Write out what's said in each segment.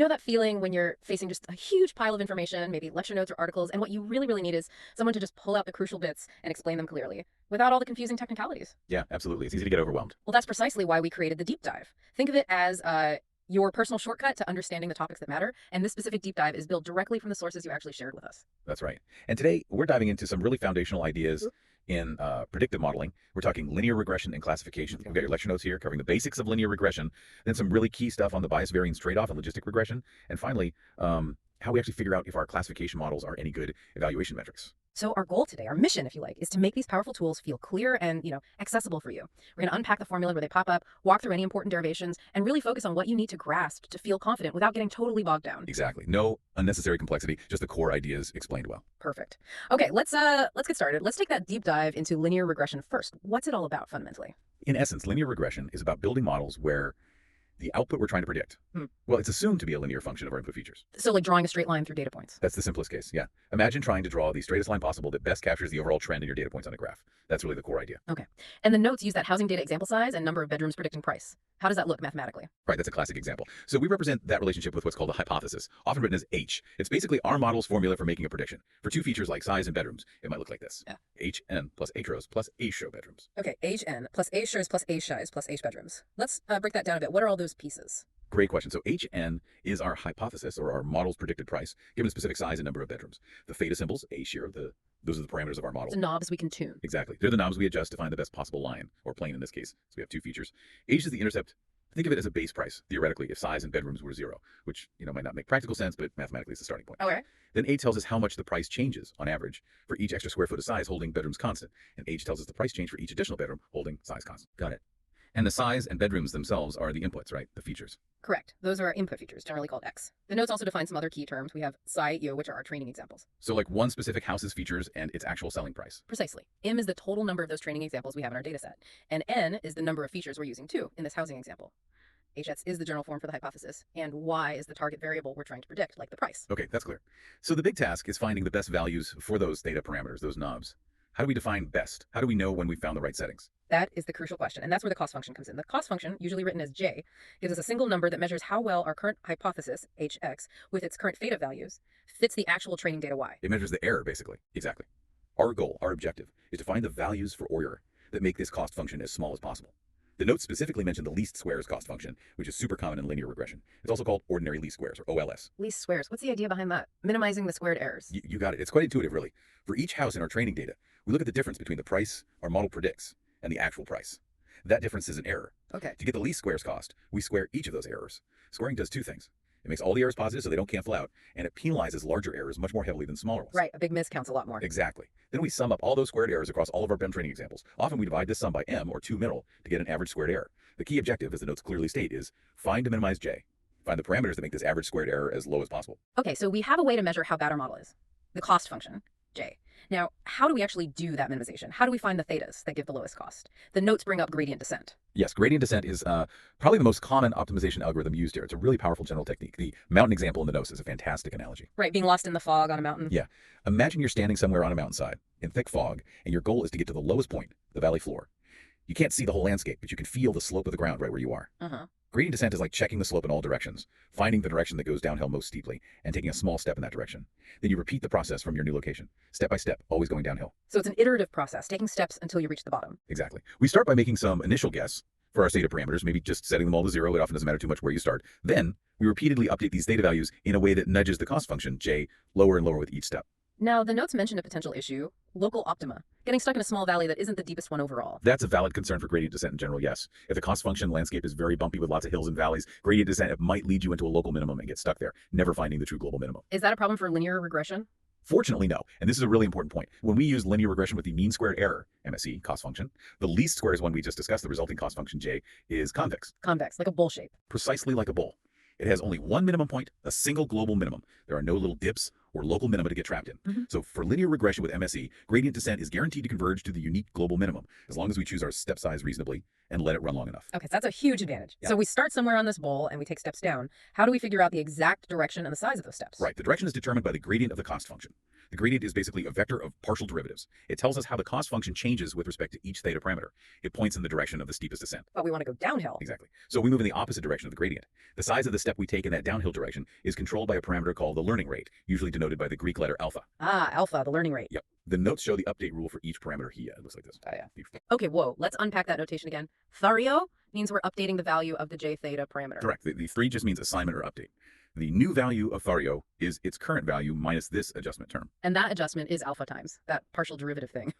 You know that feeling when you're facing just a huge pile of information, maybe lecture notes or articles, and what you really need is someone to just pull out the crucial bits and explain them clearly, without all the confusing technicalities? Yeah, absolutely. It's easy to get overwhelmed. Well, that's precisely why we created the deep dive. Think of it as your personal shortcut to understanding the topics that matter, and this specific deep dive is built directly from the sources you actually shared with us. That's right. And today we're diving into some really foundational ideas in predictive modeling. We're talking linear regression and classification. We've got your lecture notes here covering the basics of linear regression, then some really key stuff on the bias variance trade-off and logistic regression, and finally, how we actually figure out if our classification models are any good evaluation metrics. So our goal today, our mission, if you like, is to make these powerful tools feel clear and, accessible for you. We're going to unpack the formula where they pop up, walk through any important derivations, and really focus on what you need to grasp to feel confident without getting totally bogged down. Exactly. No unnecessary complexity, just the core ideas explained well. Perfect. Okay, let's get started. Let's take that deep dive into linear regression first. What's it all about fundamentally? In essence, linear regression is about building models where the output we're trying to predict, well, it's assumed to be a linear function of our input features. So like drawing a straight line through data points. That's the simplest case, yeah. Imagine trying to draw the straightest line possible that best captures the overall trend in your data points on a graph. That's really the core idea. Okay. And the notes use that housing data example size and number of bedrooms predicting price. How does that look mathematically? Right, that's a classic example. So we represent that relationship with what's called a hypothesis, often written as H. It's basically our model's formula for making a prediction. For two features like size and bedrooms, it might look like this. Yeah. HN plus H rows plus H show bedrooms. Okay, HN plus H shows plus H size plus H bedrooms. Let's break that down a bit. What are all those pieces? Great question. So HN is our hypothesis, or our model's predicted price, given a specific size and number of bedrooms. The theta symbols, A shear, those are the parameters of our model. The knobs we can tune. Exactly. They're the knobs we adjust to find the best possible line, or plane in this case. So we have two features. H is the intercept. Think of it as a base price, theoretically, if size and bedrooms were 0, which might not make practical sense, but mathematically it's the starting point. Okay. Then A tells us how much the price changes on average for each extra square foot of size, holding bedrooms constant. And H tells us the price change for each additional bedroom, holding size constant. Got it. And the size and bedrooms themselves are the inputs, right? The features. Correct. Those are our input features, generally called X. The notes also define some other key terms. We have psi, yo, which are our training examples. So like one specific house's features and its actual selling price. Precisely. M is the total number of those training examples we have in our data set. And N is the number of features we're using too in this housing example. HS is the general form for the hypothesis, and Y is the target variable we're trying to predict, like the price. Okay, that's clear. So the big task is finding the best values for those data parameters, those knobs. How do we define best? How do we know when we've found the right settings? That is the crucial question, and that's where the cost function comes in. The cost function, usually written as J, gives us a single number that measures how well our current hypothesis, HX, with its current theta values, fits the actual training data Y. It measures the error, basically. Exactly. Our goal, our objective, is to find the values for error that make this cost function as small as possible. The notes specifically mention the least squares cost function, which is super common in linear regression. It's also called ordinary least squares, or OLS. Least squares. What's the idea behind that? Minimizing the squared errors. You got it. It's quite intuitive, really. For each house in our training data, we look at the difference between the price our model predicts and the actual price. That difference is an error. Okay. To get the least squares cost, we square each of those errors. Squaring does two things. It makes all the errors positive so they don't cancel out, and it penalizes larger errors much more heavily than smaller ones. Right, a big miss counts a lot more. Exactly. Then we sum up all those squared errors across all of our BEM training examples. Often we divide this sum by M, or 2 middle, to get an average squared error. The key objective, as the notes clearly state, is find to minimize J. Find the parameters that make this average squared error as low as possible. Okay, so we have a way to measure how bad our model is. The cost function, J. Now, how do we actually do that minimization? How do we find the thetas that give the lowest cost? The notes bring up gradient descent. Yes, gradient descent is probably the most common optimization algorithm used here. It's a really powerful general technique. The mountain example in the notes is a fantastic analogy. Right, being lost in the fog on a mountain. Yeah. Imagine you're standing somewhere on a mountainside in thick fog, and your goal is to get to the lowest point, the valley floor. You can't see the whole landscape, but you can feel the slope of the ground right where you are. Gradient descent is like checking the slope in all directions, finding the direction that goes downhill most steeply, and taking a small step in that direction. Then you repeat the process from your new location, step by step, always going downhill. So it's an iterative process, taking steps until you reach the bottom. Exactly. We start by making some initial guess for our theta parameters, maybe just setting them all to 0. It often doesn't matter too much where you start. Then we repeatedly update these theta values in a way that nudges the cost function, J, lower and lower with each step. Now, the notes mentioned a potential issue, local optima, getting stuck in a small valley that isn't the deepest one overall. That's a valid concern for gradient descent in general, yes. If the cost function landscape is very bumpy with lots of hills and valleys, gradient descent might lead you into a local minimum and get stuck there, never finding the true global minimum. Is that a problem for linear regression? Fortunately, no. And this is a really important point. When we use linear regression with the mean squared error, MSE, cost function, the least squares one we just discussed, the resulting cost function J, is convex. Convex, like a bowl shape. Precisely like a bowl. It has only one minimum point, a single global minimum. There are no little dips or local minima to get trapped in. So for linear regression with MSE, gradient descent is guaranteed to converge to the unique global minimum, as long as we choose our step size reasonably and let it run long enough. Okay, so that's a huge advantage. Yeah. So we start somewhere on this bowl and we take steps down. How do we figure out the exact direction and the size of those steps? Right, the direction is determined by the gradient of the cost function. The gradient is basically a vector of partial derivatives. It tells us how the cost function changes with respect to each theta parameter. It points in the direction of the steepest descent. But we want to go downhill. Exactly. So we move in the opposite direction of the gradient. The size of the step we take in that downhill direction is controlled by a parameter called the learning rate, usually denoted by the Greek letter alpha. Ah, alpha, the learning rate. Yep. The notes show the update rule for each parameter here. It looks like this. Oh, yeah. Okay, whoa, let's unpack that notation again. Thario means we're updating the value of the j theta parameter. Correct. The 3 just means assignment or update. The new value of Thario is its current value minus this adjustment term. And that adjustment is alpha times, that partial derivative thing.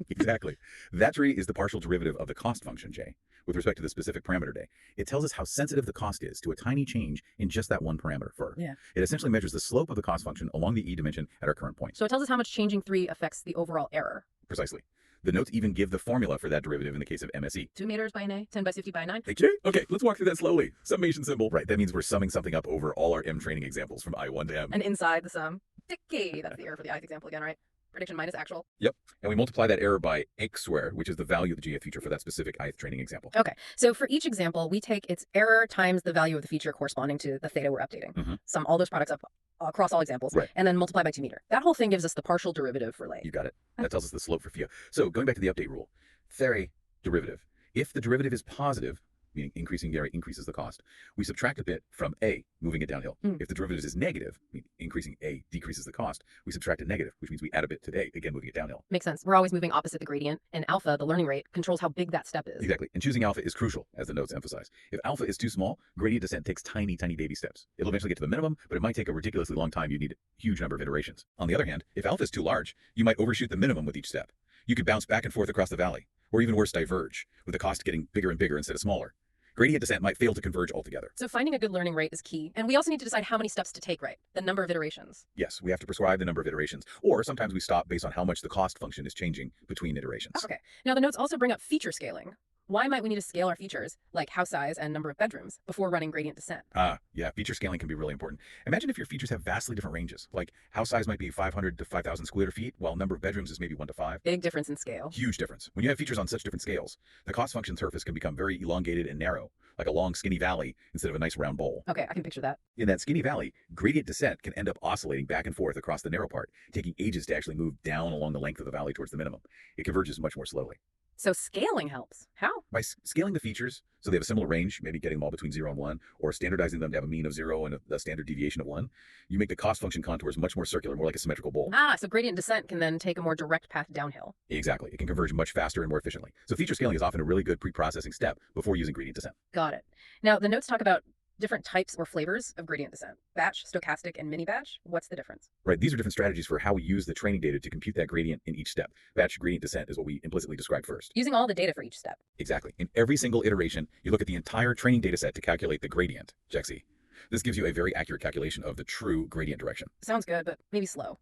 Exactly. That tree is the partial derivative of the cost function, j, with respect to the specific parameter day. It tells us how sensitive the cost is to a tiny change in just that one parameter for. Yeah. It essentially measures the slope of the cost function along the e dimension at our current point. So it tells us how much changing 3 affects the overall error. Precisely. The notes even give the formula for that derivative in the case of MSE. 2 meters by an A, 10 by 50 by 9. Hey, Jay? Okay, let's walk through that slowly. Summation symbol. Right, that means we're summing something up over all our M training examples from I1 to M. And inside the sum, decay. That's the error for the ith example again, right? Prediction minus actual. Yep, and we multiply that error by x squared, which is the value of the GF feature for that specific ith training example. Okay, so for each example, we take its error times the value of the feature corresponding to the theta we're updating. Sum all those products up across all examples, right, and then multiply by 2 meter. That whole thing gives us the partial derivative for lay. You got it. That tells us the slope for phi. So going back to the update rule, theory derivative. If the derivative is positive, meaning increasing the area increases the cost, we subtract a bit from A, moving it downhill. If the derivative is negative, meaning increasing A decreases the cost, we subtract a negative, which means we add a bit to A, again moving it downhill. Makes sense. We're always moving opposite the gradient, and alpha, the learning rate, controls how big that step is. Exactly. And choosing alpha is crucial, as the notes emphasize. If alpha is too small, gradient descent takes tiny, tiny baby steps. It'll eventually get to the minimum, but it might take a ridiculously long time. You need a huge number of iterations. On the other hand, if alpha is too large, you might overshoot the minimum with each step. You could bounce back and forth across the valley, or even worse, diverge, with the cost getting bigger and bigger instead of smaller. Gradient descent might fail to converge altogether. So finding a good learning rate is key. And we also need to decide how many steps to take right, the number of iterations. Yes, we have to prescribe the number of iterations, or sometimes we stop based on how much the cost function is changing between iterations. Okay. Now the notes also bring up feature scaling. Why might we need to scale our features, like house size and number of bedrooms, before running gradient descent? Yeah, feature scaling can be really important. Imagine if your features have vastly different ranges, like house size might be 500 to 5,000 square feet, while number of bedrooms is maybe 1 to 5. Big difference in scale. Huge difference. When you have features on such different scales, the cost function surface can become very elongated and narrow, like a long skinny valley instead of a nice round bowl. Okay, I can picture that. In that skinny valley, gradient descent can end up oscillating back and forth across the narrow part, taking ages to actually move down along the length of the valley towards the minimum. It converges much more slowly. So scaling helps. How? By scaling the features so they have a similar range, maybe getting them all between 0 and 1, or standardizing them to have a mean of 0 and a standard deviation of 1, you make the cost function contours much more circular, more like a symmetrical bowl. So gradient descent can then take a more direct path downhill. Exactly. It can converge much faster and more efficiently. So feature scaling is often a really good pre-processing step before using gradient descent. Got it. Now, the notes talk about different types or flavors of gradient descent. Batch, stochastic, and mini batch. What's the difference? Right. These are different strategies for how we use the training data to compute that gradient in each step. Batch gradient descent is what we implicitly described first. Using all the data for each step. Exactly. In every single iteration, you look at the entire training data set to calculate the gradient, Jexy. This gives you a very accurate calculation of the true gradient direction. Sounds good, but maybe slow.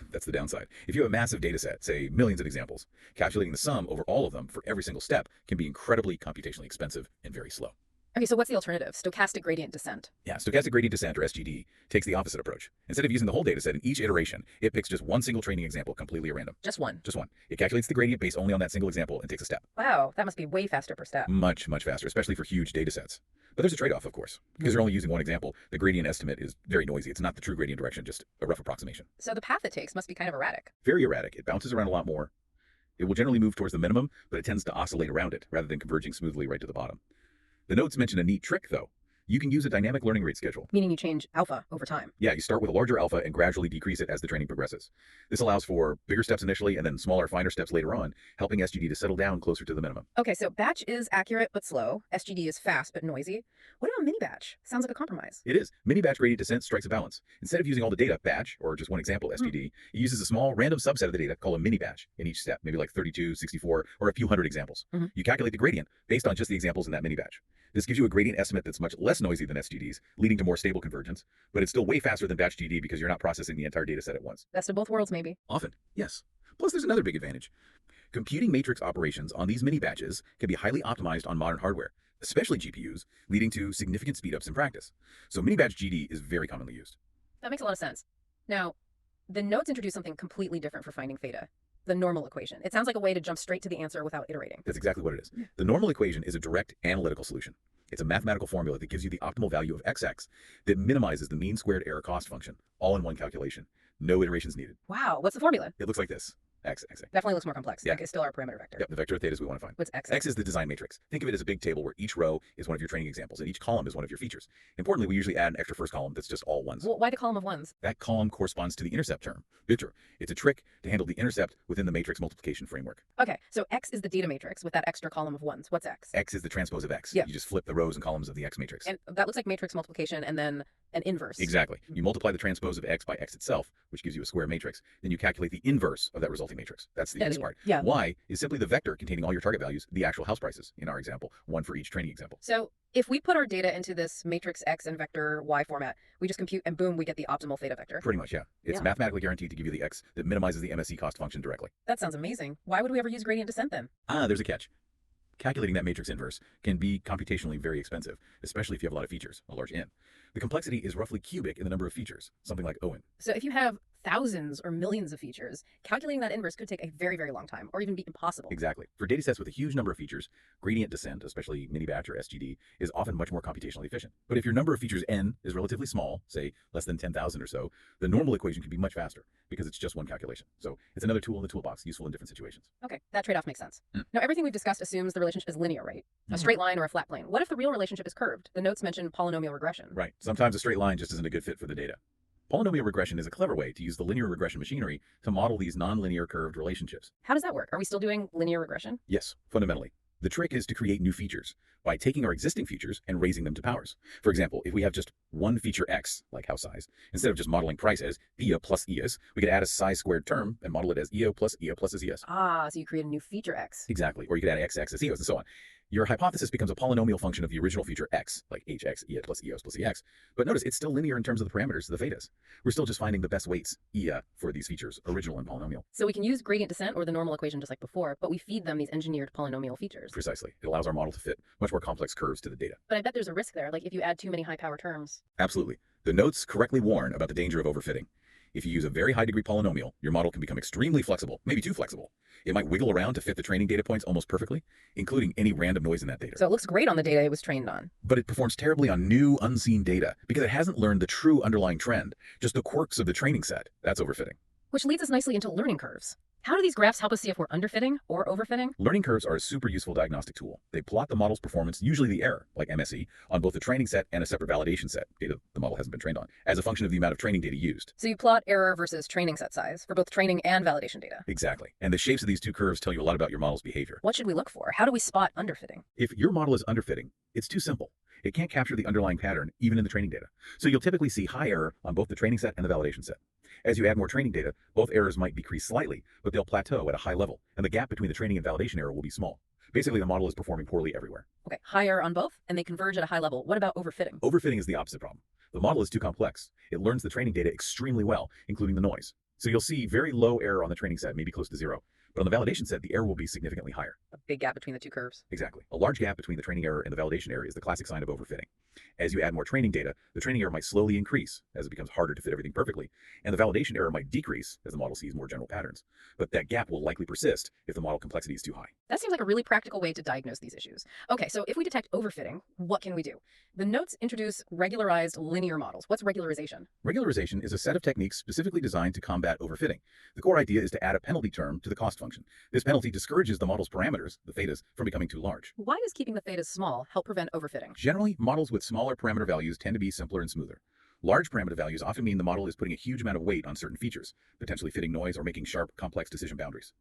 That's the downside. If you have a massive data set, say millions of examples, calculating the sum over all of them for every single step can be incredibly computationally expensive and very slow. Okay, so what's the alternative? Stochastic gradient descent. Yeah, stochastic gradient descent, or SGD, takes the opposite approach. Instead of using the whole data set in each iteration, it picks just one single training example completely at random. Just one? Just one. It calculates the gradient based only on that single example and takes a step. Wow, that must be way faster per step. Much, much faster, especially for huge data sets. But there's a trade-off, of course. Because you're only using one example, the gradient estimate is very noisy. It's not the true gradient direction, just a rough approximation. So the path it takes must be kind of erratic. Very erratic. It bounces around a lot more. It will generally move towards the minimum, but it tends to oscillate around it, rather than converging smoothly right to the bottom. The notes mention a neat trick, though. You can use a dynamic learning rate schedule. Meaning you change alpha over time. Yeah, you start with a larger alpha and gradually decrease it as the training progresses. This allows for bigger steps initially and then smaller, finer steps later on, helping SGD to settle down closer to the minimum. Okay, so batch is accurate but slow. SGD is fast but noisy. What about mini batch? Sounds like a compromise. It is. Mini batch gradient descent strikes a balance. Instead of using all the data, batch, or just one example, SGD, it uses a small random subset of the data called a mini batch in each step, maybe like 32, 64, or a few hundred examples. You calculate the gradient based on just the examples in that mini batch. This gives you a gradient estimate that's much less noisy than SGD's, leading to more stable convergence, but it's still way faster than batch GD because you're not processing the entire data set at once. Best of both worlds, maybe. Often, yes. Plus, there's another big advantage. Computing matrix operations on these mini batches can be highly optimized on modern hardware, especially GPUs, leading to significant speedups in practice. So mini batch GD is very commonly used. That makes a lot of sense. Now, The notes introduce something completely different for finding theta, the normal equation. It sounds like a way to jump straight to the answer without iterating. That's exactly what it is. The normal equation is a direct analytical solution. It's a mathematical formula that gives you the optimal value of xx that minimizes the mean squared error cost function, all in one calculation. No iterations needed. Wow, what's the formula? It looks like this. X. Definitely looks more complex. Yeah. Like it's still our parameter vector. Yep, the vector of theta is we want to find. What's x? X is the design matrix. Think of it as a big table where each row is one of your training examples and each column is one of your features. Importantly, we usually add an extra first column that's just all ones. Well, why the column of ones? That column corresponds to the intercept term, vector. It's a trick to handle the intercept within the matrix multiplication framework. Okay, so x is the data matrix with that extra column of ones. What's x? X is the transpose of X. Yeah. You just flip the rows and columns of the X matrix. And that looks like matrix multiplication and then an inverse. Exactly. You multiply the transpose of X by X itself, which gives you a square matrix. Then you calculate the inverse of that resulting matrix. That's the easy part. Yeah. Y is simply the vector containing all your target values, the actual house prices in our example, one for each training example. So if we put our data into this matrix X and vector Y format, we just compute and boom, we get the optimal theta vector. Pretty much, yeah. It's Yeah. mathematically guaranteed to give you the X that minimizes the MSE cost function directly. That sounds amazing. Why would we ever use gradient descent then? There's a catch. Calculating that matrix inverse can be computationally very expensive, especially if you have a lot of features, a large N. The complexity is roughly cubic in the number of features, something like O(n). So if you have thousands or millions of features, calculating that inverse could take a very, very long time or even be impossible. Exactly. For datasets with a huge number of features, gradient descent, especially mini-batch or SGD, is often much more computationally efficient. But if your number of features N is relatively small, say less than 10,000 or so, the normal equation can be much faster because it's just one calculation. So it's another tool in the toolbox, useful in different situations. Okay, that trade-off makes sense. Now, everything we've discussed assumes the relationship is linear, right? A straight line or a flat plane. What if the real relationship is curved? The notes mention polynomial regression. Right. Sometimes a straight line just isn't a good fit for the data. Polynomial regression is a clever way to use the linear regression machinery to model these nonlinear curved relationships. How does that work? Are we still doing linear regression? Yes, fundamentally. The trick is to create new features by taking our existing features and raising them to powers. For example, if we have just one feature x, like house size, instead of just modeling price as EA plus ES, we could add a size squared term and model it as EO plus ES. Ah, so you create a new feature x. Exactly. Or you could add XX as EOS and so on. Your hypothesis becomes a polynomial function of the original feature x, like HX, EA plus EOS plus EX. But notice it's still linear in terms of the parameters, the thetas. We're still just finding the best weights, EA, for these features, original and polynomial. So we can use gradient descent or the normal equation just like before, but we feed them these engineered polynomial features. Precisely. It allows our model to fit much more complex curves to the data. But I bet there's a risk there, like if you add too many high power terms. Absolutely. The notes correctly warn about the danger of overfitting. If you use a very high degree polynomial, your model can become extremely flexible, maybe too flexible. It might wiggle around to fit the training data points almost perfectly, including any random noise in that data. So it looks great on the data it was trained on. But it performs terribly on new, unseen data because it hasn't learned the true underlying trend, just the quirks of the training set. That's overfitting. Which leads us nicely into learning curves. How do these graphs help us see if we're underfitting or overfitting? Learning curves are a super useful diagnostic tool. They plot the model's performance, usually the error, like MSE, on both the training set and a separate validation set, data the model hasn't been trained on, as a function of the amount of training data used. So you plot error versus training set size for both training and validation data. Exactly. And the shapes of these two curves tell you a lot about your model's behavior. What should we look for? How do we spot underfitting? If your model is underfitting, it's too simple. It can't capture the underlying pattern, even in the training data. So you'll typically see high error on both the training set and the validation set. As you add more training data, both errors might decrease slightly, but they'll plateau at a high level, and the gap between the training and validation error will be small. Basically, the model is performing poorly everywhere. Okay, high error on both, and they converge at a high level. What about overfitting? Overfitting is the opposite problem. The model is too complex. It learns the training data extremely well, including the noise. So you'll see very low error on the training set, maybe close to zero. But on the validation set, the error will be significantly higher. A big gap between the two curves. Exactly. A large gap between the training error and the validation error is the classic sign of overfitting. As you add more training data, the training error might slowly increase as it becomes harder to fit everything perfectly, and the validation error might decrease as the model sees more general patterns. But that gap will likely persist if the model complexity is too high. That seems like a really practical way to diagnose these issues. Okay, so if we detect overfitting, what can we do? The notes introduce regularized linear models. What's regularization? Regularization is a set of techniques specifically designed to combat overfitting. The core idea is to add a penalty term to the cost function. This penalty discourages the model's parameters, the thetas, from becoming too large. Why does keeping the thetas small help prevent overfitting? Generally, models with smaller parameter values tend to be simpler and smoother. Large parameter values often mean the model is putting a huge amount of weight on certain features, potentially fitting noise or making sharp, complex decision boundaries.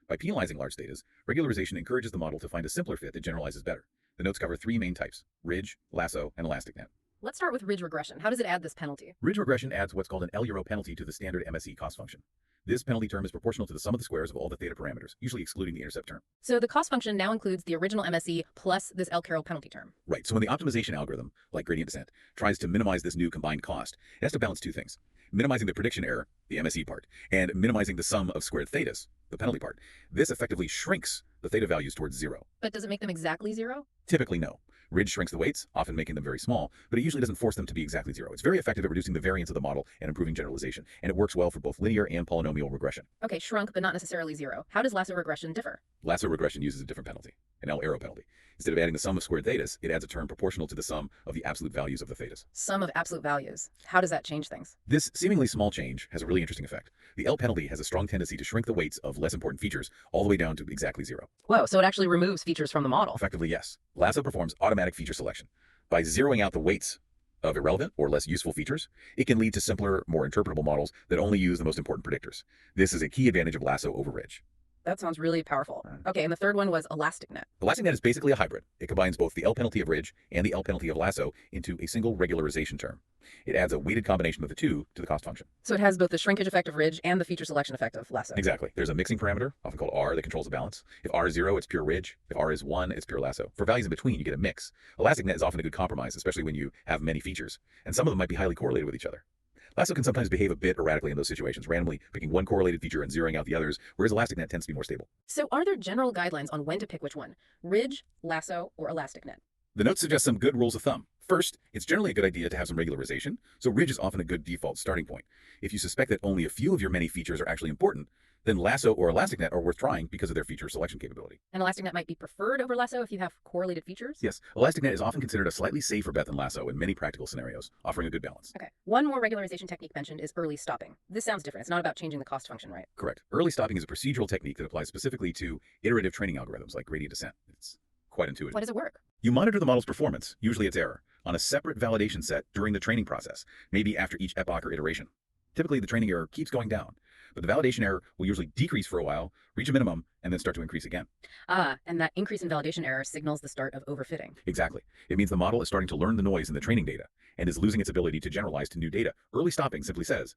By penalizing large thetas, regularization encourages the model to find a simpler fit that generalizes better. The notes cover three main types: ridge, lasso, and elastic net. Let's start with ridge regression. How does it add this penalty? Ridge regression adds what's called an L-euro penalty to the standard MSE cost function. This penalty term is proportional to the sum of the squares of all the theta parameters, usually excluding the intercept term. So the cost function now includes the original MSE plus this L-Carroll penalty term. Right, so when the optimization algorithm, like gradient descent, tries to minimize this new combined cost, it has to balance two things: minimizing the prediction error, the MSE part, and minimizing the sum of squared thetas, the penalty part. This effectively shrinks the theta values towards zero. But does it make them exactly zero? Typically, no. Ridge shrinks the weights, often making them very small, but it usually doesn't force them to be exactly zero. It's very effective at reducing the variance of the model and improving generalization, and it works well for both linear and polynomial regression. Okay, shrunk, but not necessarily zero. How does lasso regression differ? Lasso regression uses a different penalty, an L arrow penalty. Instead of adding the sum of squared thetas, it adds a term proportional to the sum of the absolute values of the thetas. Sum of absolute values. How does that change things? This seemingly small change has a really interesting effect. The L penalty has a strong tendency to shrink the weights of less important features all the way down to exactly zero. Whoa, so it actually removes features from the model. Effectively, yes. Lasso performs automatic feature selection. By zeroing out the weights of irrelevant or less useful features, it can lead to simpler, more interpretable models that only use the most important predictors. This is a key advantage of Lasso over Ridge. That sounds really powerful. Okay, and the third one was ElasticNet. ElasticNet is basically a hybrid. It combines both the L penalty of Ridge and the L penalty of Lasso into a single regularization term. It adds a weighted combination of the two to the cost function. So it has both the shrinkage effect of Ridge and the feature selection effect of Lasso. Exactly. There's a mixing parameter, often called R, that controls the balance. If R is 0, it's pure Ridge. If R is 1, it's pure Lasso. For values in between, you get a mix. ElasticNet is often a good compromise, especially when you have many features, and some of them might be highly correlated with each other. Lasso can sometimes behave a bit erratically in those situations, randomly picking one correlated feature and zeroing out the others, whereas ElasticNet tends to be more stable. So are there general guidelines on when to pick which one? Ridge, Lasso, or ElasticNet? The notes suggest some good rules of thumb. First, it's generally a good idea to have some regularization, so Ridge is often a good default starting point. If you suspect that only a few of your many features are actually important, then Lasso or ElasticNet are worth trying because of their feature selection capability. And ElasticNet might be preferred over Lasso if you have correlated features? Yes, ElasticNet is often considered a slightly safer bet than Lasso in many practical scenarios, offering a good balance. Okay. One more regularization technique mentioned is early stopping. This sounds different. It's not about changing the cost function, right? Correct. Early stopping is a procedural technique that applies specifically to iterative training algorithms like gradient descent. It's quite intuitive. Why does it work? You monitor the model's performance, usually its error, on a separate validation set during the training process, maybe after each epoch or iteration. Typically, the training error keeps going down, but the validation error will usually decrease for a while, reach a minimum, and then start to increase again. And that increase in validation error signals the start of overfitting. Exactly. It means the model is starting to learn the noise in the training data and is losing its ability to generalize to new data. Early stopping simply says,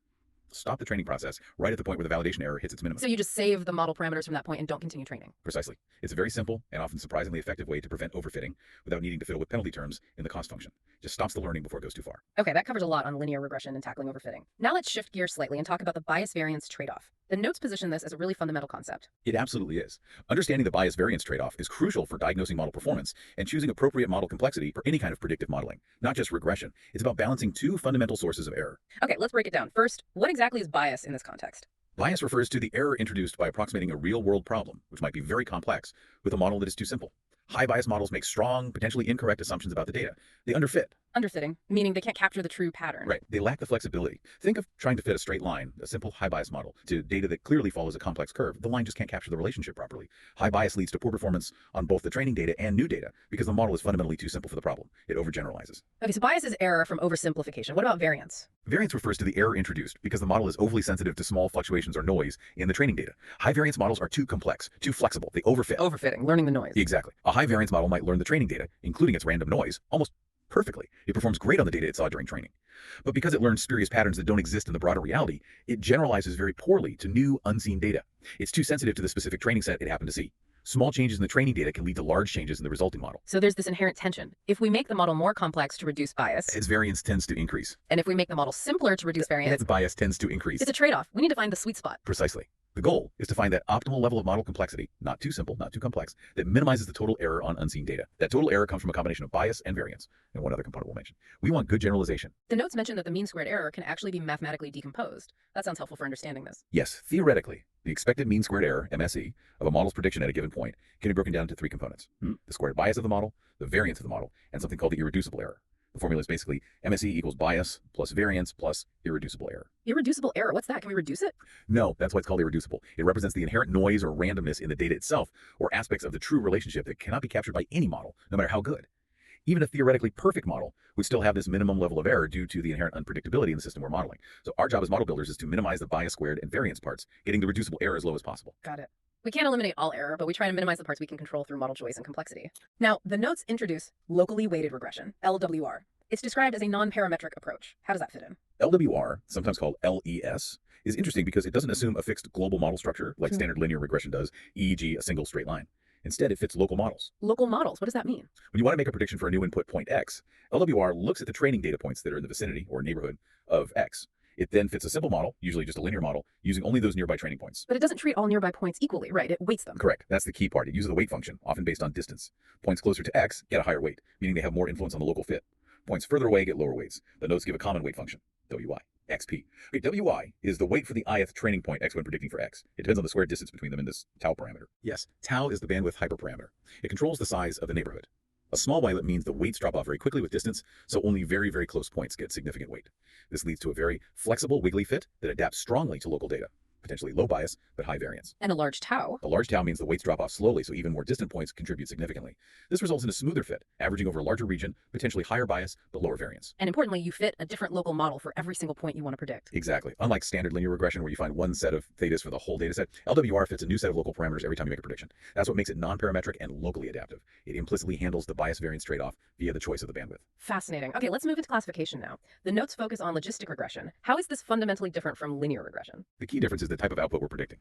stop the training process right at the point where the validation error hits its minimum. So you just save the model parameters from that point and don't continue training. Precisely. It's a very simple and often surprisingly effective way to prevent overfitting without needing to fiddle with penalty terms in the cost function. Just stops the learning before it goes too far. Okay, that covers a lot on linear regression and tackling overfitting. Now let's shift gears slightly and talk about the bias variance trade-off. The notes position this as a really fundamental concept. It absolutely is. Understanding the bias variance trade-off is crucial for diagnosing model performance and choosing appropriate model complexity for any kind of predictive modeling, not just regression. It's about balancing two fundamental sources of error. Okay, let's break it down. First, what exactly is bias in this context? Bias refers to the error introduced by approximating a real-world problem, which might be very complex, with a model that is too simple. High bias models make strong, potentially incorrect assumptions about the data. They underfit. Underfitting, meaning they can't capture the true pattern. Right. They lack the flexibility. Think of trying to fit a straight line, a simple high bias model, to data that clearly follows a complex curve. The line just can't capture the relationship properly. High bias leads to poor performance on both the training data and new data because the model is fundamentally too simple for the problem. It overgeneralizes. Okay, so bias is error from oversimplification. What about variance? Variance refers to the error introduced because the model is overly sensitive to small fluctuations or noise in the training data. High variance models are too complex, too flexible. They overfit. Overfitting, learning the noise. Exactly. A high variance model might learn the training data, including its random noise, almost perfectly. It performs great on the data it saw during training. But because it learns spurious patterns that don't exist in the broader reality, it generalizes very poorly to new, unseen data. It's too sensitive to the specific training set it happened to see. Small changes in the training data can lead to large changes in the resulting model. So there's this inherent tension. If we make the model more complex to reduce bias, its variance tends to increase. And if we make the model simpler to reduce variance, its bias tends to increase. It's a trade-off. We need to find the sweet spot. Precisely. The goal is to find that optimal level of model complexity, not too simple, not too complex, that minimizes the total error on unseen data. That total error comes from a combination of bias and variance, and one other component we'll mention. We want good generalization. The notes mention that the mean squared error can actually be mathematically decomposed. That sounds helpful for understanding this. Yes, theoretically, the expected mean squared error, MSE, of a model's prediction at a given point can be broken down into three components. The squared bias of the model, the variance of the model, and something called the irreducible error. The formula is basically MSE equals bias plus variance plus irreducible error. Irreducible error? What's that? Can we reduce it? No, that's why it's called irreducible. It represents the inherent noise or randomness in the data itself, or aspects of the true relationship that cannot be captured by any model, no matter how good. Even a theoretically perfect model would still have this minimum level of error due to the inherent unpredictability in the system we're modeling. So our job as model builders is to minimize the bias squared and variance parts, getting the reducible error as low as possible. Got it. We can't eliminate all error, but we try to minimize the parts we can control through model choice and complexity. Now, the notes introduce locally weighted regression, LWR. It's described as a non-parametric approach. How does that fit in? LWR, sometimes called LES, is interesting because it doesn't assume a fixed global model structure like standard linear regression does, e.g. a single straight line. Instead, it fits local models. Local models? What does that mean? When you want to make a prediction for a new input point X, LWR looks at the training data points that are in the vicinity or neighborhood of X. It then fits a simple model, usually just a linear model, using only those nearby training points. But it doesn't treat all nearby points equally, right? It weights them. Correct. That's the key part. It uses the weight function, often based on distance. Points closer to X get a higher weight, meaning they have more influence on the local fit. Points further away get lower weights. The notes give a common weight function, WI. XP. Okay, WI is the weight for the ith training point X when predicting for X. It depends on the square distance between them in this tau parameter. Yes, tau is the bandwidth hyperparameter. It controls the size of the neighborhood. A small ylet means the weights drop off very quickly with distance, so only very, very close points get significant weight. This leads to a very flexible, wiggly fit that adapts strongly to local data. Potentially low bias, but high variance. And a large tau. A large tau means the weights drop off slowly, so even more distant points contribute significantly. This results in a smoother fit, averaging over a larger region, potentially higher bias, but lower variance. And importantly, you fit a different local model for every single point you want to predict. Exactly. Unlike standard linear regression, where you find one set of thetas for the whole data set, LWR fits a new set of local parameters every time you make a prediction. That's what makes it non-parametric and locally adaptive. It implicitly handles the bias-variance trade-off via the choice of the bandwidth. Fascinating. Okay, let's move into classification now. The notes focus on logistic regression. How is this fundamentally different from linear regression? The key difference is the type of output we're predicting.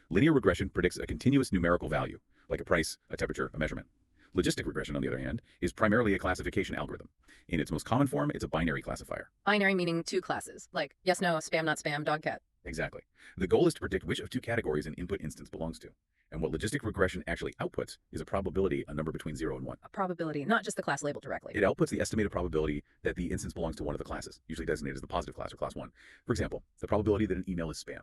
Linear regression predicts a continuous numerical value, like a price, a temperature, a measurement. Logistic regression, on the other hand, is primarily a classification algorithm. In its most common form, it's a binary classifier. Binary meaning two classes, like yes, no, spam, not spam, dog, cat. Exactly. The goal is to predict which of two categories an input instance belongs to. And what logistic regression actually outputs is a probability, a number between 0 and 1. A probability, not just the class label directly. It outputs the estimated probability that the instance belongs to one of the classes, usually designated as the positive class or class 1. For example, the probability that an email is spam.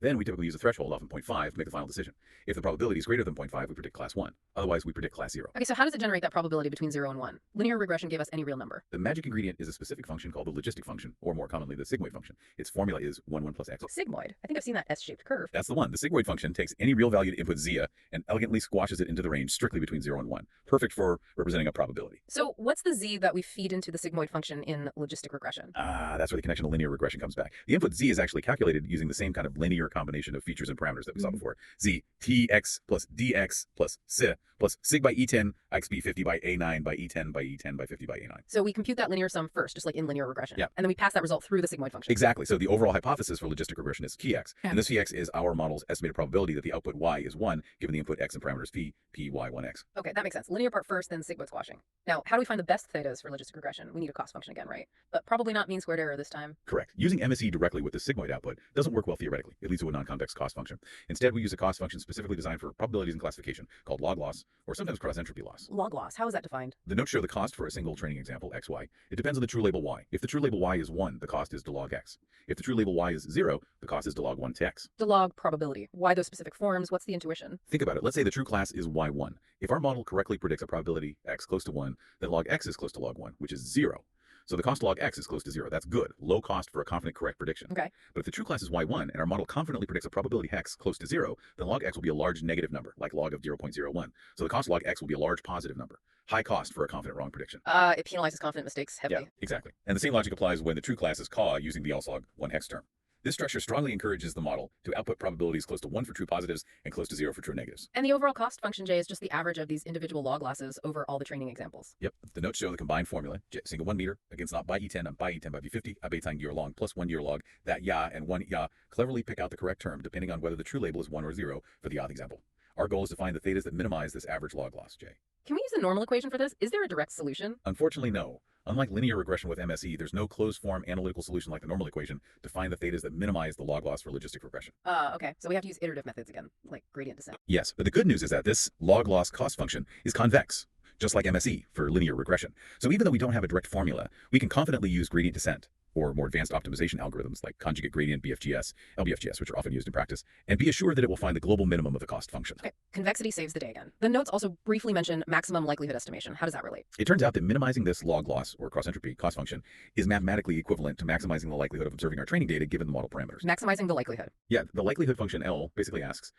Then we typically use a threshold, often 0.5, to make the final decision. If the probability is greater than 0.5, we predict class 1. Otherwise, we predict class 0. Okay, so how does it generate that probability between 0 and 1? Linear regression gave us any real number. The magic ingredient is a specific function called the logistic function, or more commonly, the sigmoid function. Its formula is 1, 1 plus x. Sigmoid? I think I've seen that S-shaped curve. That's the one. The sigmoid function takes any real valued input zia and elegantly squashes it into the range strictly between 0 and 1. Perfect for representing a probability. So what's the z that we feed into the sigmoid function in logistic regression? That's where the connection to linear regression comes back. The input z is actually calculated using the same kind of linear combination of features and parameters that we saw before. Z, tx plus dx plus si plus sig by e10 xb 50 by a9 by e10 by e10 by 50 by a9. So we compute that linear sum first, just like in linear regression. Yeah. And then we pass that result through the sigmoid function. Exactly. So the overall hypothesis for logistic regression is Px. Yeah. And this Px is our model's estimated probability that the output y is 1, given the input x and parameters p, y1x. Okay, that makes sense. Linear part first, then sigmoid squashing. Now, how do we find the best thetas for logistic regression? We need a cost function again, right? But probably not mean squared error this time. Correct. Using MSE directly with the sigmoid output doesn't work well theoretically. It leads to a non-convex cost function. Instead, we use a cost function specifically designed for probabilities and classification, called log loss, or sometimes cross-entropy loss. Log loss, how is that defined? The notes show the cost for a single training example, xy. It depends on the true label y. If the true label y is 1, the cost is log x. If the true label y is 0, the cost is log 1 to x. Log probability. Why those specific forms? What's the intuition? Think about it. Let's say the true class is y1. If our model correctly predicts a probability x close to 1, then log x is close to log 1, which is 0. So the cost log x is close to 0. That's good. Low cost for a confident correct prediction. Okay. But if the true class is y1 and our model confidently predicts a probability x close to 0, then log x will be a large negative number, like log of 0.01. So the cost log x will be a large positive number. High cost for a confident wrong prediction. It penalizes confident mistakes heavily. Yeah, exactly. And the same logic applies when the true class is ca using the log 1 hex term. This structure strongly encourages the model to output probabilities close to 1 for true positives and close to 0 for true negatives. And the overall cost function, J, is just the average of these individual log losses over all the training examples. Yep. The notes show the combined formula, J single 1 meter against not by E10 and by E10 by B50, abetang year long plus 1 year log, that ya and 1 ya cleverly pick out the correct term depending on whether the true label is 1 or 0 for the odd example. Our goal is to find the thetas that minimize this average log loss, J. Can we use the normal equation for this? Is there a direct solution? Unfortunately, no. Unlike linear regression with MSE, there's no closed-form analytical solution like the normal equation to find the thetas that minimize the log loss for logistic regression. Okay. So we have to use iterative methods again, like gradient descent. Yes, but the good news is that this log loss cost function is convex, just like MSE for linear regression. So even though we don't have a direct formula, we can confidently use gradient descent, or more advanced optimization algorithms like conjugate gradient BFGS, LBFGS, which are often used in practice, and be assured that it will find the global minimum of the cost function. Okay, convexity saves the day again. The notes also briefly mention maximum likelihood estimation. How does that relate? It turns out that minimizing this log loss, or cross-entropy cost function, is mathematically equivalent to maximizing the likelihood of observing our training data given the model parameters. Maximizing the likelihood. Yeah, the likelihood function L basically asks,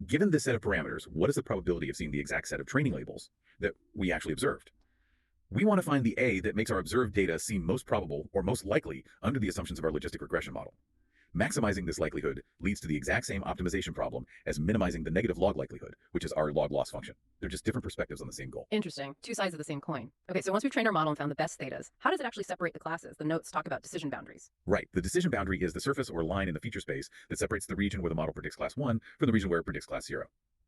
given this set of parameters, what is the probability of seeing the exact set of training labels that we actually observed? We want to find the A that makes our observed data seem most probable or most likely under the assumptions of our logistic regression model. Maximizing this likelihood leads to the exact same optimization problem as minimizing the negative log likelihood, which is our log loss function. They're just different perspectives on the same goal. Interesting. Two sides of the same coin. Okay, so once we've trained our model and found the best thetas, how does it actually separate the classes? The notes talk about decision boundaries. Right. The decision boundary is the surface or line in the feature space that separates the region where the model predicts class 1 from the region where it predicts class 0.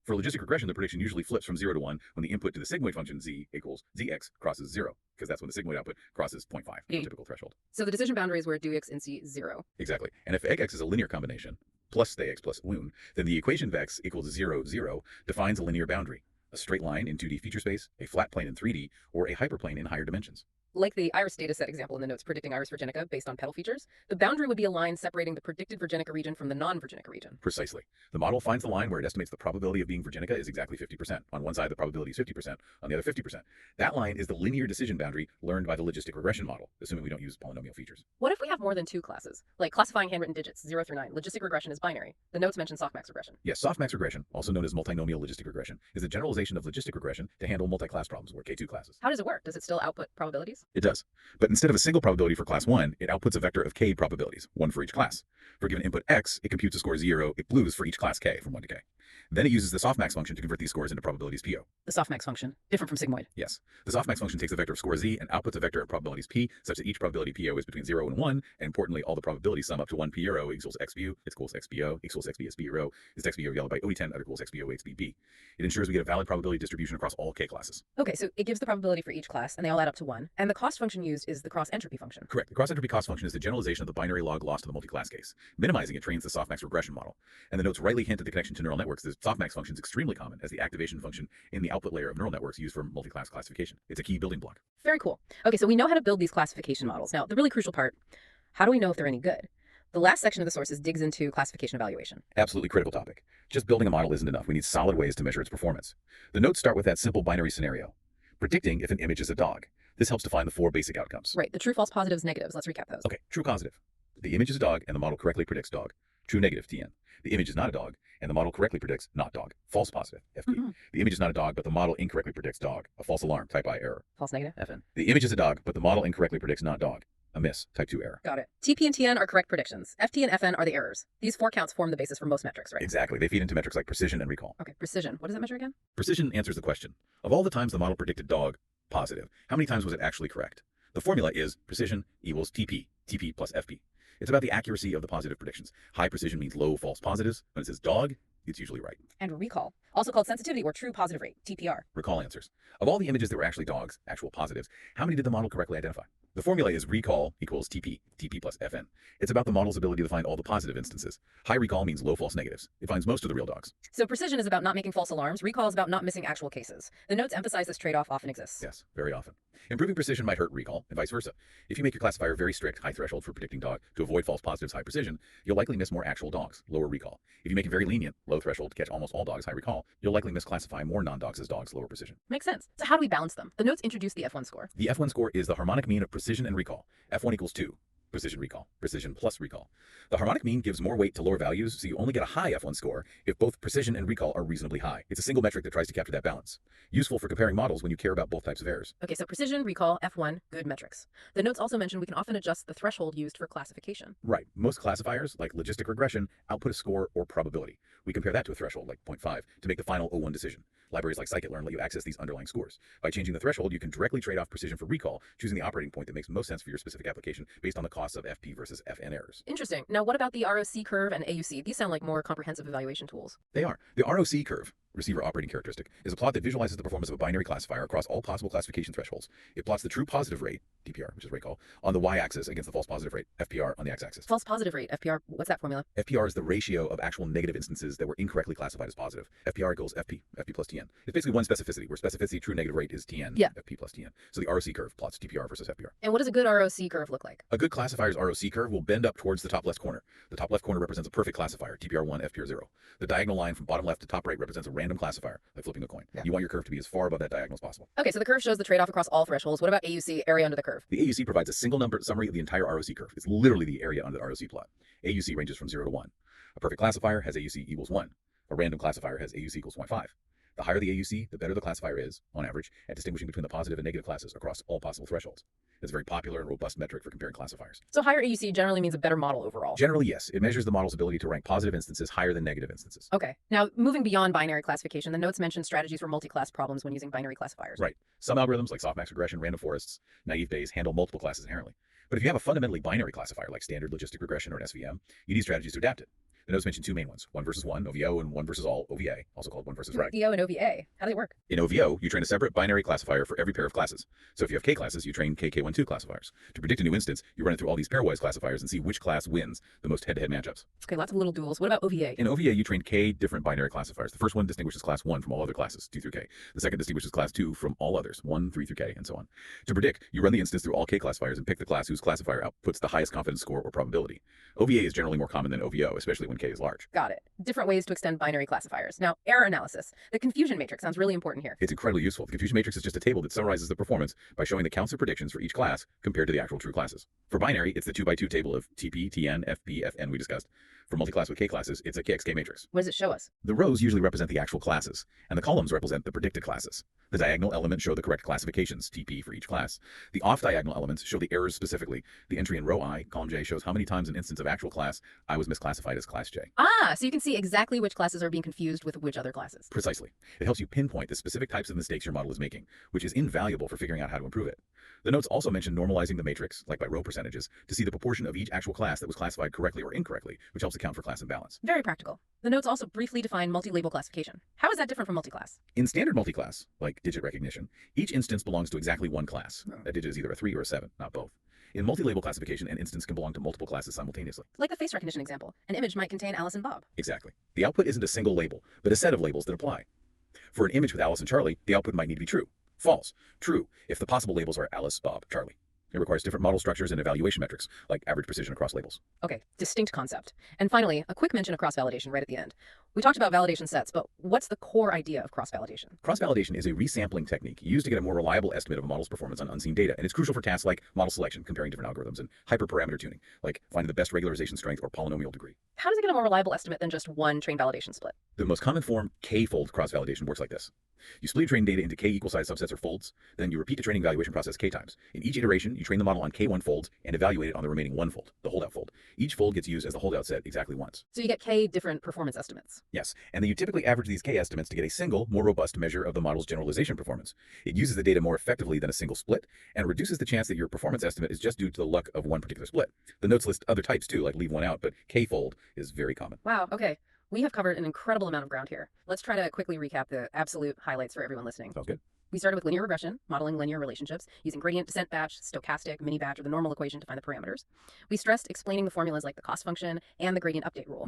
For logistic regression, the prediction usually flips from 0 to 1 when the input to the sigmoid function z equals zx crosses 0, because that's when the sigmoid output crosses 0.5, the typical threshold. So the decision boundary is where do x and c is 0. Exactly. And if egg x is a linear combination, plus stay x plus loon, then the equation of x equals 0, 0 defines a linear boundary, a straight line in 2D feature space, a flat plane in 3D, or a hyperplane in higher dimensions. Like the iris dataset example in the notes predicting iris virginica based on petal features, the boundary would be a line separating the predicted virginica region from the non-virginica region. Precisely. The model finds the line where it estimates the probability of being virginica is exactly 50%. On one side, the probability is 50%, on the other 50%. That line is the linear decision boundary learned by the logistic regression model, assuming we don't use polynomial features. What if we have more than 2 classes, like classifying handwritten digits 0 through 9? Logistic regression is binary. The notes mention softmax regression. Yes, softmax regression, also known as multinomial logistic regression, is a generalization of logistic regression to handle multi-class problems, or K2 classes. How does it work? Does it still output probabilities? It does. But instead of a single probability for class 1, it outputs a vector of k probabilities, one for each class. For a given input x, it computes a score 0 blues for each class k from 1 to k. Then it uses the softmax function to convert these scores into probabilities PO. The softmax function, different from sigmoid. Yes. The softmax function takes the vector of score z and outputs a vector of probabilities p such that each probability PO is between 0 and 1, and importantly, all the probabilities sum up to 1 PO equals XBO, it equals XBO, equals XBSB is XBO yellow by OD10, that equals XBO XBB. It ensures we get a valid probability distribution across all k classes. Okay, so it gives the probability for each class, and they all add up to 1. And the cost function used is the cross entropy function. Correct. The cross entropy cost function is the generalization of the binary log loss to the multi-class case. Minimizing it trains the softmax regression model. And the notes rightly hint at the connection to neural networks. The softmax function is extremely common as the activation function in the output layer of neural networks used for multi-class classification. It's a key building block. Very cool. Okay, so we know how to build these classification models. Now, the really crucial part, how do we know if they're any good? The last section of the sources digs into classification evaluation. Absolutely critical topic. Just building a model isn't enough. We need solid ways to measure its performance. The notes start with that simple binary scenario, predicting if an image is a dog. This helps define the 4 basic outcomes. Right, the true, false, positives, negatives. Let's recap those. Okay, true positive. The image is a dog and the model correctly predicts dog. True negative, TN. The image is not a dog and the model correctly predicts not dog. False positive, FP. The image is not a dog, but the model incorrectly predicts dog. A false alarm, type I error. False negative, FN. The image is a dog, but the model incorrectly predicts not dog. A miss, type 2 error. Got it. TP and TN are correct predictions. FT and FN are the errors. These 4 counts form the basis for most metrics, right? Exactly. They feed into metrics like precision and recall. Okay, precision. What does that measure again? Precision answers the question. Of all the times the model predicted dog positive, how many times was it actually correct? The formula is precision equals TP plus FP. It's about the accuracy of the positive predictions. High precision means low false positives. When it says dog, it's usually right. And recall, also called sensitivity or true positive rate, TPR. Recall answers. Of all the images that were actually dogs, actual positives, how many did the model correctly identify? The formula is recall equals TP plus FN. It's about the model's ability to find all the positive instances. High recall means low false negatives. It finds most of the real dogs. So precision is about not making false alarms. Recall is about not missing actual cases. The notes emphasize this trade-off often exists. Yes, very often. Improving precision might hurt recall, and vice versa. If you make your classifier very strict, high threshold for predicting dog to avoid false positives, high precision, you'll likely miss more actual dogs, lower recall. If you make it very lenient, low threshold to catch almost all dogs, high recall, you'll likely misclassify more non-dogs as dogs, lower precision. Makes sense. So how do we balance them? The notes introduce the F1 score. The F1 score is the harmonic mean of precision and recall. F1 equals 2. Precision recall, precision plus recall. The harmonic mean gives more weight to lower values, so you only get a high F1 score if both precision and recall are reasonably high. It's a single metric that tries to capture that balance. Useful for comparing models when you care about both types of errors. Okay, so precision, recall, F1, good metrics. The notes also mention we can often adjust the threshold used for classification. Right. Most classifiers, like logistic regression, output a score or probability. We compare that to a threshold, like 0.5, to make the final O1 decision. Libraries like scikit-learn let you access these underlying scores. By changing the threshold, you can directly trade off precision for recall, choosing the operating point that makes most sense for your specific application based on the costs of FP versus FN errors. Interesting. Now, what about the ROC curve and AUC? These sound like more comprehensive evaluation tools. They are. The ROC curve, receiver operating characteristic, is a plot that visualizes the performance of a binary classifier across all possible classification thresholds. It plots the true positive rate, DPR, which is recall, on the y-axis against the false positive rate, FPR, on the x-axis. False positive rate, FPR, what's that formula? FPR is the ratio of actual negative instances that were incorrectly classified as positive. FPR equals FP plus TN. It's basically one specificity, where specificity true negative rate is TN, yeah. FP plus TN. So the ROC curve plots DPR versus FPR. And what does a good ROC curve look like? A good classifier's ROC curve will bend up towards the top left corner. The top left corner represents a perfect classifier, TPR1, FPR0. The diagonal line from bottom left to top right represents a random classifier, like flipping a coin. Yeah. You want your curve to be as far above that diagonal as possible. Okay, so the curve shows the trade-off across all thresholds. What about AUC, area under the curve? The AUC provides a single number summary of the entire ROC curve. It's literally the area under the ROC plot. AUC ranges from 0 to 1. A perfect classifier has AUC equals 1. A random classifier has AUC equals 0.5. The higher the AUC, the better the classifier is, on average, at distinguishing between the positive and negative classes across all possible thresholds. It's a very popular and robust metric for comparing classifiers. So higher AUC generally means a better model overall? Generally, yes. It measures the model's ability to rank positive instances higher than negative instances. Okay. Now, moving beyond binary classification, the notes mention strategies for multi-class problems when using binary classifiers. Right. Some algorithms, like softmax regression, random forests, naive Bayes, handle multiple classes inherently. But if you have a fundamentally binary classifier, like standard logistic regression or an SVM, you need strategies to adapt it. The notes mention two main ones, one versus one, OVO, and one versus all, OVA, also called one versus reg. VO and OVA, how do they work? In OVO, you train a separate binary classifier for every pair of classes. So if you have K classes, you train KK12 classifiers. To predict a new instance, you run it through all these pairwise classifiers and see which class wins the most head-to-head matchups. Okay, lots of little duels. What about OVA? In OVA, you train K different binary classifiers. The first one distinguishes class 1 from all other classes, 2 through K. The second distinguishes class 2 from all others, 1, 3 through K, and so on. To predict, you run the instance through all K classifiers and pick the class whose classifier outputs the highest confidence score or probability. OVA is generally more common than OVO, especially when K is large. Got it. Different ways to extend binary classifiers. Now, error analysis. The confusion matrix sounds really important here. It's incredibly useful. The confusion matrix is just a table that summarizes the performance by showing the counts of predictions for each class compared to the actual true classes. For binary, it's the 2x2 table of TP, TN, FP, FN we discussed. For multiclass with K classes, it's a KXK matrix. What does it show us? The rows usually represent the actual classes, and the columns represent the predicted classes. The diagonal elements show the correct classifications, TP for each class. The off-diagonal elements show the errors specifically. The entry in row I, column J, shows how many times an instance of actual class I was misclassified as class J. Ah, so you can see exactly which classes are being confused with which other classes. Precisely. It helps you pinpoint the specific types of mistakes your model is making, which is invaluable for figuring out how to improve it. The notes also mention normalizing the matrix, like by row percentages, to see the proportion of each actual class that was classified correctly or incorrectly, which helps account for class imbalance. Very practical. The notes also briefly define multi-label classification. How is that different from multi-class? In standard multi-class, like digit recognition, each instance belongs to exactly one class. A digit is either a 3 or a 7, not both. In multi-label classification, an instance can belong to multiple classes simultaneously. Like the face recognition example. An image might contain Alice and Bob. Exactly. The output isn't a single label, but a set of labels that apply. For an image with Alice and Charlie, the output might need to be true. False. True, if the possible labels are Alice, Bob, Charlie. It requires different model structures and evaluation metrics, like average precision across labels. Okay, distinct concept. And finally, a quick mention of cross-validation right at the end. We talked about validation sets, but what's the core idea of cross-validation? Cross-validation is a resampling technique used to get a more reliable estimate of a model's performance on unseen data, and it's crucial for tasks like model selection, comparing different algorithms, and hyperparameter tuning, like finding the best regularization strength or polynomial degree. How does it get a more reliable estimate than just one train validation split? The most common form, K-fold cross-validation, works like this. You split your training data into K equal size subsets or folds, then you repeat the training evaluation process K times. In each iteration, you train the model on K1 folds and evaluate it on the remaining 1 fold, the holdout fold. Each fold gets used as the holdout set exactly once. So you get K different performance estimates. Yes, and then you typically average these K estimates to get a single, more robust measure of the model's generalization performance. It uses the data more effectively than a single split, and reduces the chance that your performance estimate is just due to the luck of one particular split. The notes list other types too, like leave one out, but K-fold is very common. Wow, okay. We have covered an incredible amount of ground here. Let's try to quickly recap the absolute highlights for everyone listening. Sounds good. We started with linear regression, modeling linear relationships, using gradient descent batch, stochastic, mini batch, or the normal equation to find the parameters. We stressed explaining the formulas like the cost function and the gradient update rule.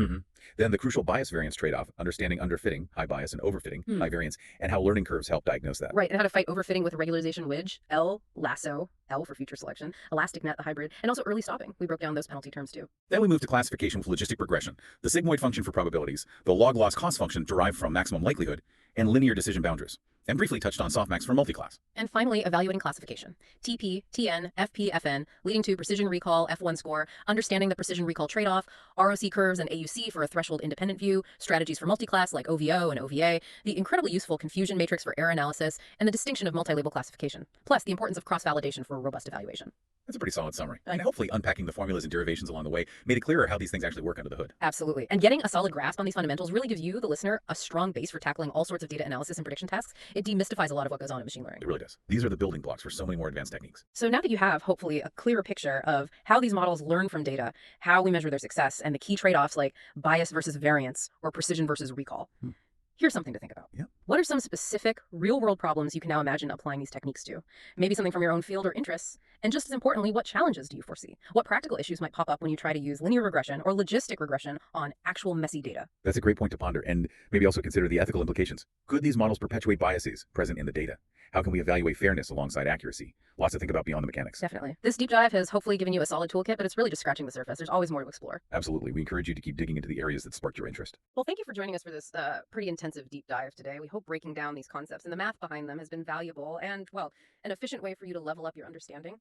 Then the crucial bias variance trade-off, understanding underfitting, high bias, and overfitting, high variance, and how learning curves help diagnose that. Right, and how to fight overfitting with a regularization wedge, L, lasso, L for future selection, elastic net, the hybrid, and also early stopping. We broke down those penalty terms too. Then we moved to classification with logistic regression, the sigmoid function for probabilities, the log loss cost function derived from maximum likelihood, and linear decision boundaries, and briefly touched on softmax for multiclass. And finally, evaluating classification. TP, TN, FP, FN, leading to precision recall, F1 score, understanding the precision recall trade-off, ROC curves and AUC for a threshold independent view, strategies for multiclass like OVO and OVA, the incredibly useful confusion matrix for error analysis, and the distinction of multi-label classification, plus the importance of cross-validation for a robust evaluation. That's a pretty solid summary. And hopefully unpacking the formulas and derivations along the way made it clearer how these things actually work under the hood. Absolutely. And getting a solid grasp on these fundamentals really gives you, the listener, a strong base for tackling all sorts of data analysis and prediction tasks. It demystifies a lot of what goes on in machine learning. It really does. These are the building blocks for so many more advanced techniques. So now that you have, hopefully, a clearer picture of how these models learn from data, how we measure their success, and the key trade-offs like bias versus variance or precision versus recall, here's something to think about. Yeah. What are some specific real-world problems you can now imagine applying these techniques to? Maybe something from your own field or interests. And just as importantly, what challenges do you foresee? What practical issues might pop up when you try to use linear regression or logistic regression on actual messy data? That's a great point to ponder, and maybe also consider the ethical implications. Could these models perpetuate biases present in the data? How can we evaluate fairness alongside accuracy? Lots to think about beyond the mechanics. Definitely. This deep dive has hopefully given you a solid toolkit, but it's really just scratching the surface. There's always more to explore. Absolutely. We encourage you to keep digging into the areas that sparked your interest. Well, thank you for joining us for this pretty intensive deep dive today. We hope breaking down these concepts and the math behind them has been valuable and, well, an efficient way for you to level up your understanding.